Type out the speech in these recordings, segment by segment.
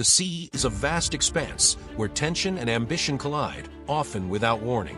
The sea is a vast expanse where tension and ambition collide, often without warning.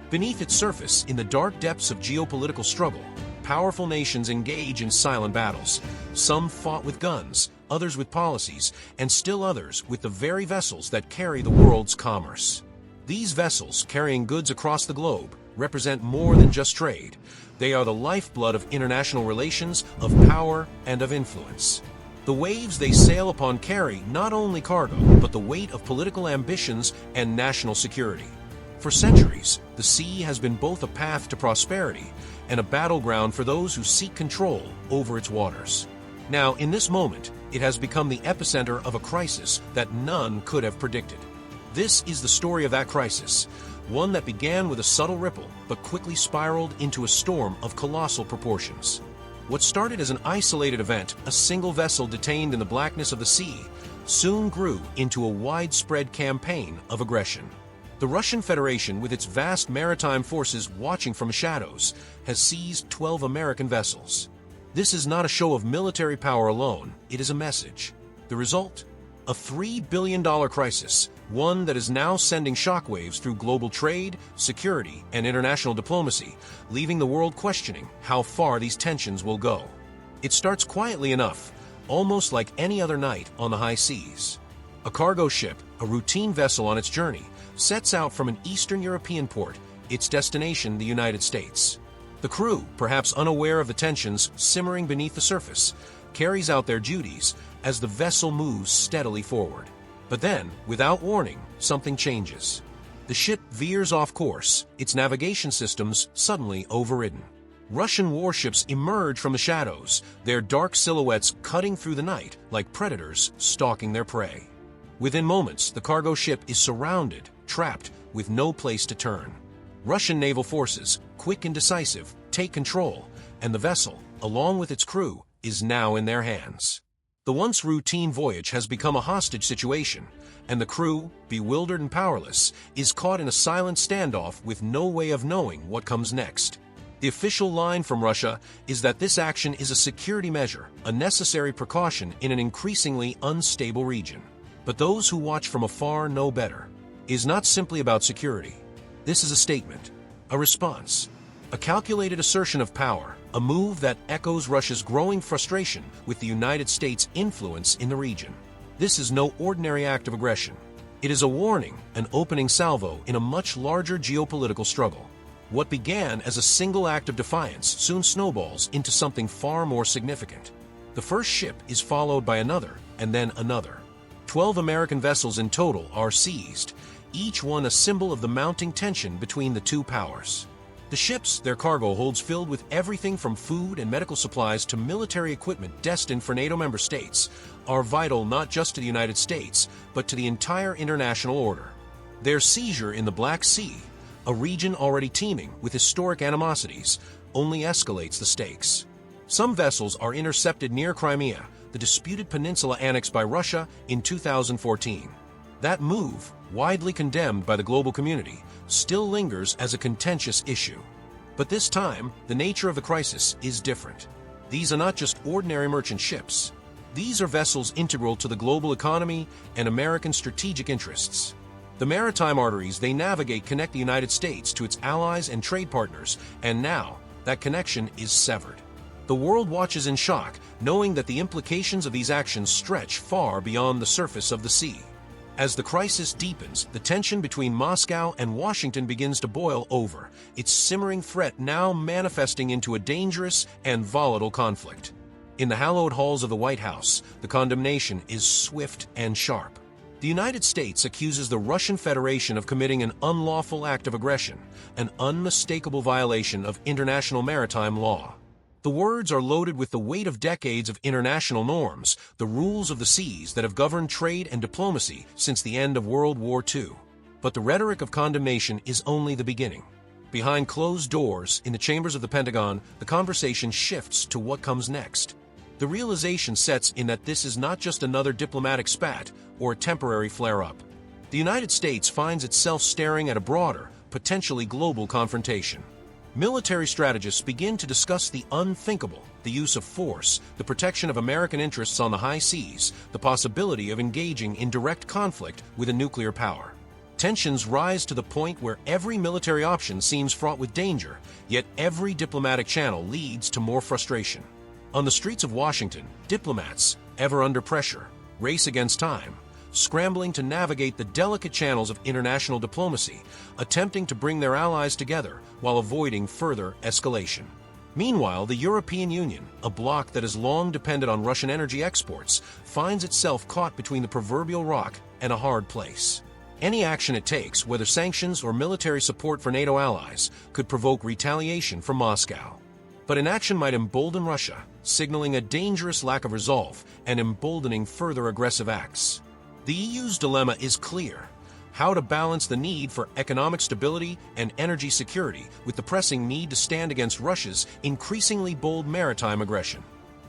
Beneath its surface, in the dark depths of geopolitical struggle, powerful nations engage in silent battles. Some fought with guns, others with policies, and still others with the very vessels that carry the world's commerce. These vessels, carrying goods across the globe, represent more than just trade. They are the lifeblood of international relations, of power, and of influence. The waves they sail upon carry not only cargo, but the weight of political ambitions and national security. For centuries, the sea has been both a path to prosperity and a battleground for those who seek control over its waters. Now, in this moment, it has become the epicenter of a crisis that none could have predicted. This is the story of that crisis, one that began with a subtle ripple, but quickly spiraled into a storm of colossal proportions. What started as an isolated event, a single vessel detained in the blackness of the sea, soon grew into a widespread campaign of aggression. The Russian Federation, with its vast maritime forces watching from shadows, has seized 12 American vessels. This is not a show of military power alone, it is a message. The result? A $3 billion crisis, one that is now sending shockwaves through global trade, security, and international diplomacy, leaving the world questioning how far these tensions will go. It starts quietly enough, almost like any other night on the high seas. A cargo ship, a routine vessel on its journey, sets out from an Eastern European port, its destination the United States. The crew, perhaps unaware of the tensions simmering beneath the surface, carries out their duties as the vessel moves steadily forward. But then, without warning, something changes. The ship veers off course, its navigation systems suddenly overridden. Russian warships emerge from the shadows, their dark silhouettes cutting through the night like predators stalking their prey. Within moments, the cargo ship is surrounded, trapped, with no place to turn. Russian naval forces, quick and decisive, take control, and the vessel, along with its crew, is now in their hands. The once routine voyage has become a hostage situation, and the crew, bewildered and powerless, is caught in a silent standoff with no way of knowing what comes next. The official line from Russia is that this action is a security measure, a necessary precaution in an increasingly unstable region. But those who watch from afar know better. It is not simply about security. This is a statement, a response, a calculated assertion of power, a move that echoes Russia's growing frustration with the United States' influence in the region. This is no ordinary act of aggression. It is a warning, an opening salvo in a much larger geopolitical struggle. What began as a single act of defiance soon snowballs into something far more significant. The first ship is followed by another, and then another. 12 American vessels in total are seized, each one a symbol of the mounting tension between the two powers. The ships, their cargo holds filled with everything from food and medical supplies to military equipment destined for NATO member states, are vital not just to the United States, but to the entire international order. Their seizure in the Black Sea, a region already teeming with historic animosities, only escalates the stakes. Some vessels are intercepted near Crimea, the disputed peninsula annexed by Russia in 2014. That move, widely condemned by the global community, still lingers as a contentious issue. But this time, the nature of the crisis is different. These are not just ordinary merchant ships. These are vessels integral to the global economy and American strategic interests. The maritime arteries they navigate connect the United States to its allies and trade partners, and now that connection is severed. The world watches in shock, knowing that the implications of these actions stretch far beyond the surface of the sea. As the crisis deepens, the tension between Moscow and Washington begins to boil over, its simmering threat now manifesting into a dangerous and volatile conflict. In the hallowed halls of the White House, the condemnation is swift and sharp. The United States accuses the Russian Federation of committing an unlawful act of aggression, an unmistakable violation of international maritime law. The words are loaded with the weight of decades of international norms, the rules of the seas that have governed trade and diplomacy since the end of World War II. But the rhetoric of condemnation is only the beginning. Behind closed doors, in the chambers of the Pentagon, the conversation shifts to what comes next. The realization sets in that this is not just another diplomatic spat or a temporary flare-up. The United States finds itself staring at a broader, potentially global confrontation. Military strategists begin to discuss the unthinkable, the use of force, the protection of American interests on the high seas, the possibility of engaging in direct conflict with a nuclear power. Tensions rise to the point where every military option seems fraught with danger, yet every diplomatic channel leads to more frustration. On the streets of Washington, diplomats, ever under pressure, race against time, scrambling to navigate the delicate channels of international diplomacy, attempting to bring their allies together while avoiding further escalation. Meanwhile, the European Union, a bloc that has long depended on Russian energy exports, finds itself caught between the proverbial rock and a hard place. Any action it takes, whether sanctions or military support for NATO allies, could provoke retaliation from Moscow. But inaction might embolden Russia, signaling a dangerous lack of resolve and emboldening further aggressive acts. The EU's dilemma is clear: how to balance the need for economic stability and energy security with the pressing need to stand against Russia's increasingly bold maritime aggression.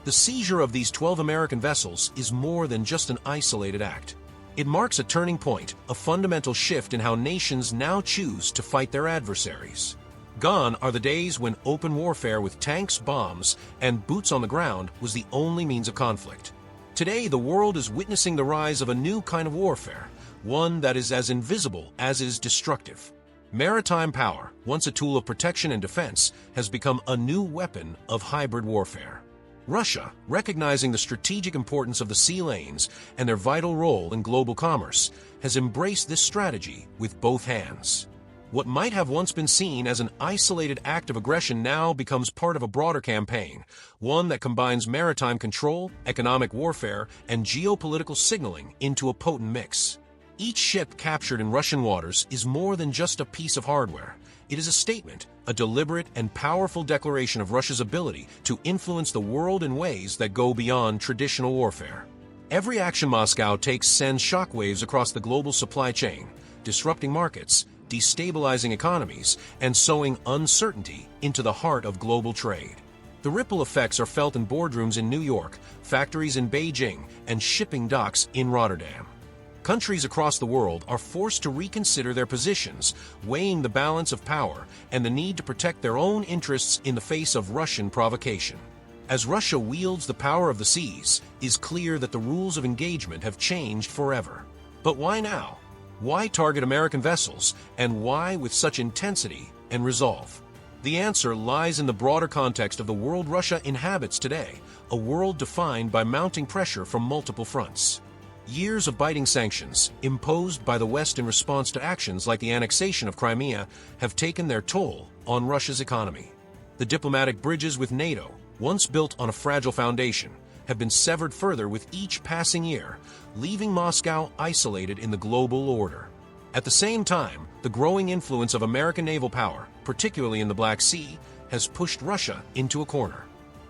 The seizure of these 12 American vessels is more than just an isolated act. It marks a turning point, a fundamental shift in how nations now choose to fight their adversaries. Gone are the days when open warfare with tanks, bombs, and boots on the ground was the only means of conflict. Today, the world is witnessing the rise of a new kind of warfare, one that is as invisible as it is destructive. Maritime power, once a tool of protection and defense, has become a new weapon of hybrid warfare. Russia, recognizing the strategic importance of the sea lanes and their vital role in global commerce, has embraced this strategy with both hands. What might have once been seen as an isolated act of aggression now becomes part of a broader campaign, one that combines maritime control, economic warfare, and geopolitical signaling into a potent mix. Each ship captured in Russian waters is more than just a piece of hardware. It is a statement, a deliberate and powerful declaration of Russia's ability to influence the world in ways that go beyond traditional warfare. Every action Moscow takes sends shockwaves across the global supply chain, disrupting markets, destabilizing economies, and sowing uncertainty into the heart of global trade. The ripple effects are felt in boardrooms in New York, factories in Beijing, and shipping docks in Rotterdam. Countries across the world are forced to reconsider their positions, weighing the balance of power and the need to protect their own interests in the face of Russian provocation. As Russia wields the power of the seas, it is clear that the rules of engagement have changed forever. But why now? Why target American vessels, and why with such intensity and resolve? The answer lies in the broader context of the world Russia inhabits today, a world defined by mounting pressure from multiple fronts. Years of biting sanctions, imposed by the West in response to actions like the annexation of Crimea, have taken their toll on Russia's economy. The diplomatic bridges with NATO, once built on a fragile foundation, have been severed further with each passing year, leaving Moscow isolated in the global order. At the same time, the growing influence of American naval power, particularly in the Black Sea, has pushed Russia into a corner.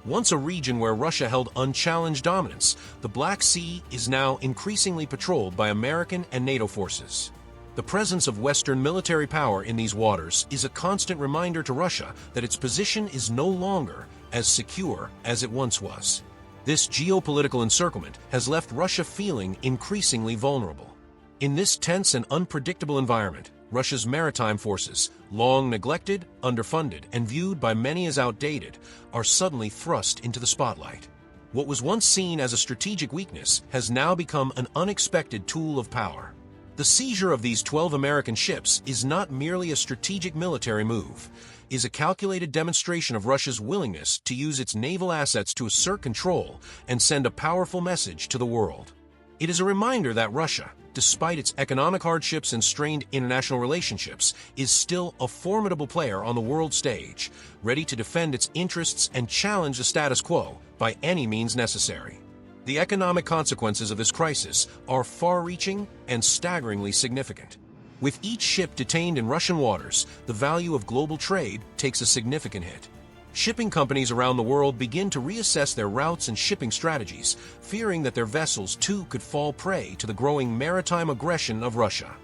Once a region where Russia held unchallenged dominance, the Black Sea is now increasingly patrolled by American and NATO forces. The presence of Western military power in these waters is a constant reminder to Russia that its position is no longer as secure as it once was. This geopolitical encirclement has left Russia feeling increasingly vulnerable. In this tense and unpredictable environment, Russia's maritime forces, long neglected, underfunded, and viewed by many as outdated, are suddenly thrust into the spotlight. What was once seen as a strategic weakness has now become an unexpected tool of power. The seizure of these 12 American ships is not merely a strategic military move. It is a calculated demonstration of Russia's willingness to use its naval assets to assert control and send a powerful message to the world. It is a reminder that Russia, despite its economic hardships and strained international relationships, is still a formidable player on the world stage, ready to defend its interests and challenge the status quo by any means necessary. The economic consequences of this crisis are far-reaching and staggeringly significant. With each ship detained in Russian waters, the value of global trade takes a significant hit. Shipping companies around the world begin to reassess their routes and shipping strategies, fearing that their vessels too could fall prey to the growing maritime aggression of Russia.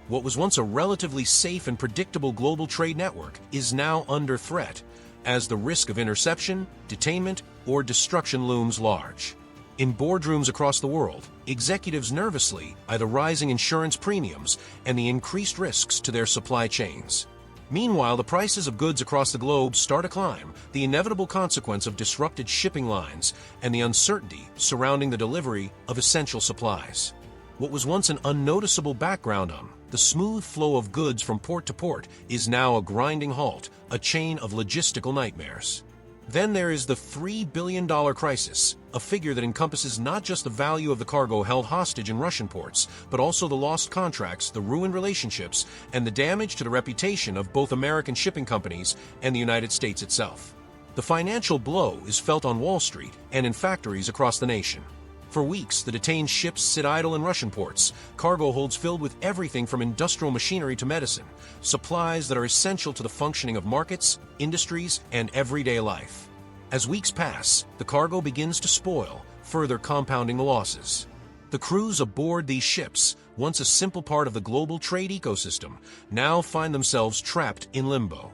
What was once a relatively safe and predictable global trade network is now under threat, as the risk of interception, detainment, or destruction looms large. In boardrooms across the world, executives nervously eye the rising insurance premiums and the increased risks to their supply chains. Meanwhile, the prices of goods across the globe start to climb, the inevitable consequence of disrupted shipping lines and the uncertainty surrounding the delivery of essential supplies. What was once an unnoticeable background the smooth flow of goods from port to port is now a grinding halt, a chain of logistical nightmares. Then there is the $3 billion crisis, a figure that encompasses not just the value of the cargo held hostage in Russian ports, but also the lost contracts, the ruined relationships, and the damage to the reputation of both American shipping companies and the United States itself. The financial blow is felt on Wall Street and in factories across the nation. For weeks, the detained ships sit idle in Russian ports, cargo holds filled with everything from industrial machinery to medicine, supplies that are essential to the functioning of markets, industries, and everyday life. As weeks pass, the cargo begins to spoil, further compounding the losses. The crews aboard these ships, once a simple part of the global trade ecosystem, now find themselves trapped in limbo.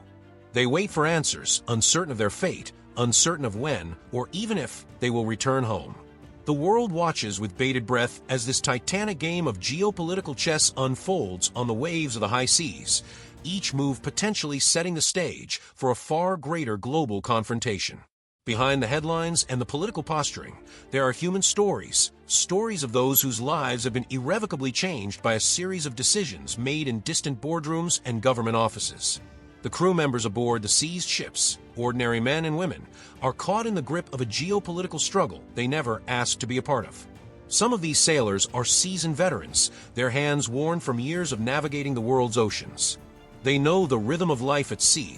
They wait for answers, uncertain of their fate, uncertain of when, or even if, they will return home. The world watches with bated breath as this titanic game of geopolitical chess unfolds on the waves of the high seas, each move potentially setting the stage for a far greater global confrontation. Behind the headlines and the political posturing, there are human stories, stories of those whose lives have been irrevocably changed by a series of decisions made in distant boardrooms and government offices. The crew members aboard the seized ships, ordinary men and women, are caught in the grip of a geopolitical struggle they never asked to be a part of. Some of these sailors are seasoned veterans, their hands worn from years of navigating the world's oceans. They know the rhythm of life at sea,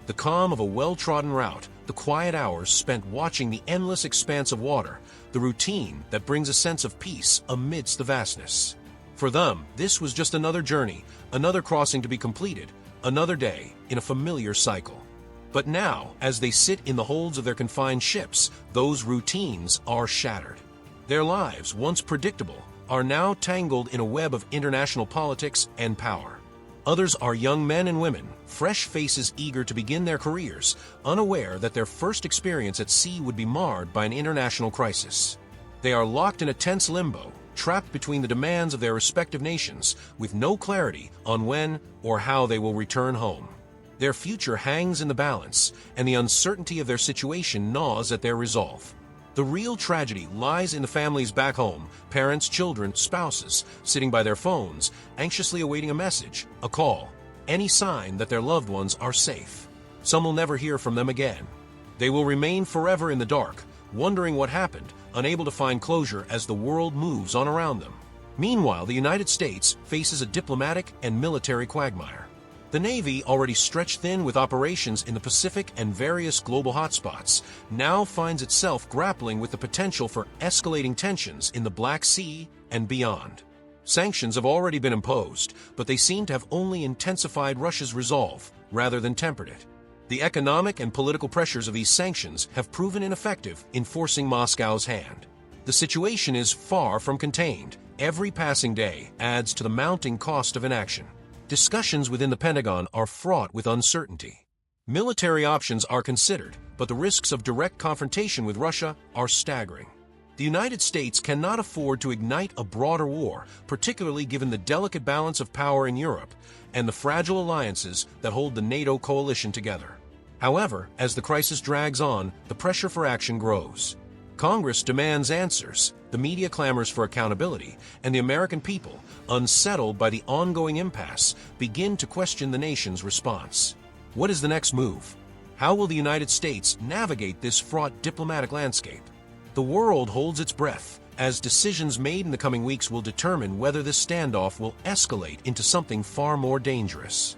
the calm of a well-trodden route, the quiet hours spent watching the endless expanse of water, the routine that brings a sense of peace amidst the vastness. For them, this was just another journey, another crossing to be completed, another day in a familiar cycle. But now, as they sit in the holds of their confined ships, those routines are shattered. Their lives, once predictable, are now tangled in a web of international politics and power. Others are young men and women, fresh faces eager to begin their careers, unaware that their first experience at sea would be marred by an international crisis. They are locked in a tense limbo, trapped between the demands of their respective nations, with no clarity on when or how they will return home. Their future hangs in the balance, and the uncertainty of their situation gnaws at their resolve. The real tragedy lies in the families back home, parents, children, spouses, sitting by their phones, anxiously awaiting a message, a call, any sign that their loved ones are safe. Some will never hear from them again. They will remain forever in the dark, wondering what happened, unable to find closure as the world moves on around them. Meanwhile, the United States faces a diplomatic and military quagmire. The Navy, already stretched thin with operations in the Pacific and various global hotspots, now finds itself grappling with the potential for escalating tensions in the Black Sea and beyond. Sanctions have already been imposed, but they seem to have only intensified Russia's resolve, rather than tempered it. The economic and political pressures of these sanctions have proven ineffective in forcing Moscow's hand. The situation is far from contained. Every passing day adds to the mounting cost of inaction. Discussions within the Pentagon are fraught with uncertainty. Military options are considered, but the risks of direct confrontation with Russia are staggering. The United States cannot afford to ignite a broader war, particularly given the delicate balance of power in Europe and the fragile alliances that hold the NATO coalition together. However, as the crisis drags on, the pressure for action grows. Congress demands answers, the media clamors for accountability, and the American people, unsettled by the ongoing impasse, begin to question the nation's response. What is the next move? How will the United States navigate this fraught diplomatic landscape? The world holds its breath, as decisions made in the coming weeks will determine whether this standoff will escalate into something far more dangerous.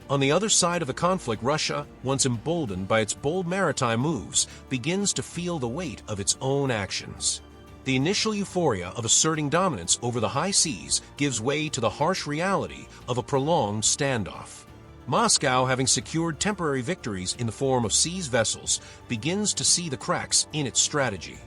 On the other side of the conflict, Russia, once emboldened by its bold maritime moves, begins to feel the weight of its own actions. The initial euphoria of asserting dominance over the high seas gives way to the harsh reality of a prolonged standoff. Moscow, having secured temporary victories in the form of seized vessels, begins to see the cracks in its strategy.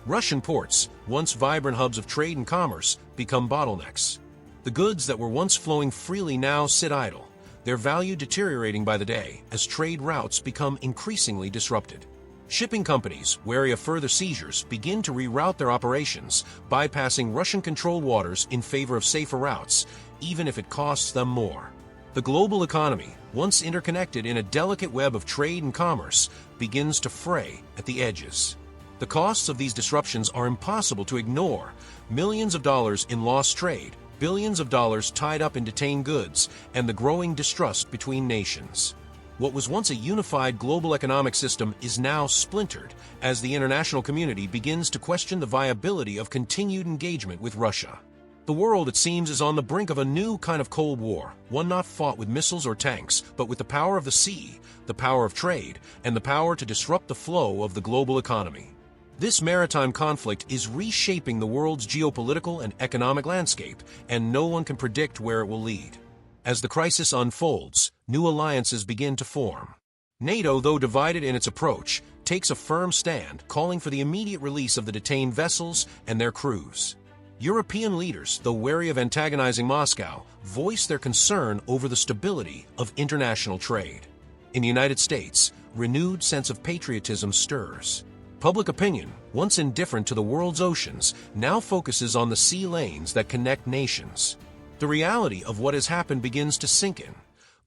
Russian ports, once vibrant hubs of trade and commerce, become bottlenecks. The goods that were once flowing freely now sit idle, their value deteriorating by the day as trade routes become increasingly disrupted. Shipping companies, wary of further seizures, begin to reroute their operations, bypassing Russian-controlled waters in favor of safer routes, even if it costs them more. The global economy, once interconnected in a delicate web of trade and commerce, begins to fray at the edges. The costs of these disruptions are impossible to ignore. Millions of dollars in lost trade, billions of dollars tied up in detained goods, and the growing distrust between nations. What was once a unified global economic system is now splintered as the international community begins to question the viability of continued engagement with Russia. The world, it seems, is on the brink of a new kind of Cold War, one not fought with missiles or tanks, but with the power of the sea, the power of trade, and the power to disrupt the flow of the global economy. This maritime conflict is reshaping the world's geopolitical and economic landscape, and no one can predict where it will lead. As the crisis unfolds, new alliances begin to form. NATO, though divided in its approach, takes a firm stand, calling for the immediate release of the detained vessels and their crews. European leaders, though wary of antagonizing Moscow, voice their concern over the stability of international trade. In the United States, renewed sense of patriotism stirs. Public opinion, once indifferent to the world's oceans, now focuses on the sea lanes that connect nations. The reality of what has happened begins to sink in.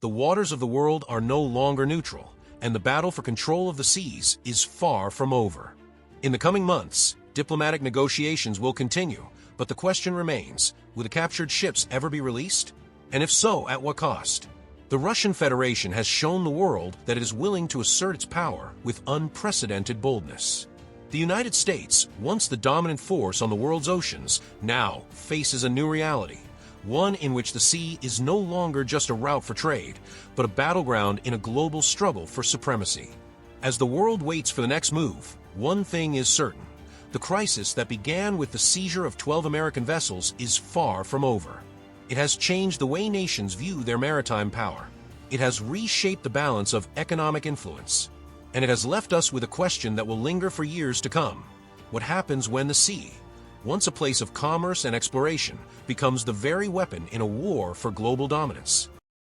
The waters of the world are no longer neutral, and the battle for control of the seas is far from over. In the coming months, diplomatic negotiations will continue, but the question remains, will the captured ships ever be released? And if so, at what cost? The Russian Federation has shown the world that it is willing to assert its power with unprecedented boldness. The United States, once the dominant force on the world's oceans, now faces a new reality, one in which the sea is no longer just a route for trade, but a battleground in a global struggle for supremacy. As the world waits for the next move, one thing is certain. The crisis that began with the seizure of 12 American vessels is far from over. It has changed the way nations view their maritime power. It has reshaped the balance of economic influence. And it has left us with a question that will linger for years to come. What happens when the sea, once a place of commerce and exploration, becomes the very weapon in a war for global dominance?